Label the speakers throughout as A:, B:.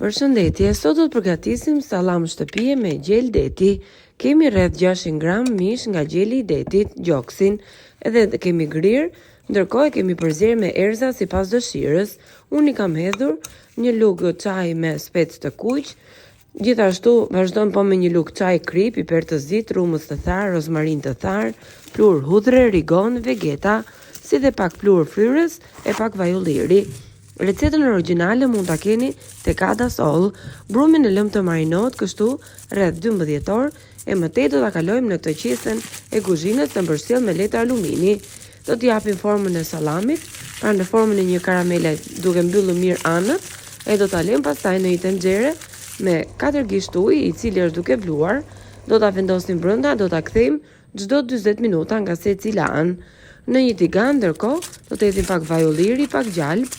A: Përshëndetje, sot do të përgatisim salam shtëpie me gjel deti. Kemi rreth 600 gram mish nga gjeli i detit, gjoksin, edhe kemi grirë, ndërkohë kemi përzierë me erza sipas dëshirës. Unë i kam hedhur një lugë çaj me spec të kuq. Gjithashtu vazhdojmë po me një lugë çaj kri, piper të zi, rumës të tharë, rozmarin të tharë, plur hudhre, rigon, vegeta, si dhe pak plur fryrës e pak vaj ulliri. Recetën origjinale mund ta keni tek Ada Soll. Brumin e lëm të marinohet kështu rreth 12 orë e më tej do ta kalojmë në këtë qesen e kuzhinës të mbërshell me letë alumini. Do t'i japim formën e sallamit, pra në formën e një karamele duke mbyllur mirë anët, e do ta lëm pastaj në një tenxhere me 4 gisht ujë i cili është duke bluar. Do ta vendosim brenda, do ta kthejmë çdo 40 minuta nga secila anë. Në një tigan ndërkohë do të hedhim pak vaj ulliri, pak gjalp,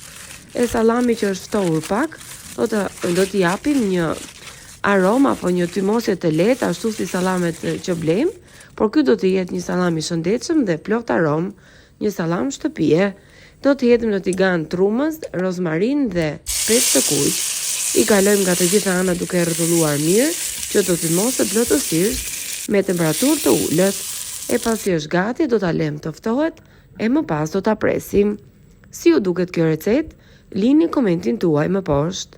A: e sallami që është ftohur pak, do t'i japim një aromë apo një tymosje të lehtë, ashtu si sallamet që blejmë, por ky do të jetë një sallam i shëndetshëm dhe plot aromë, një sallam shtëpie. Do t'i hedhim në tigan trumës, rozmarin dhe spec të kuq. I kalojmë nga të gjitha anët duke rrotulluar mirë, që do të mos të plotësisht me temperaturë të ulët. E pasi është gati, do ta lëmë të ftohet e më pas do ta presim. Si ju duket kjo recetë? Lini komentin tuaj më poshtë.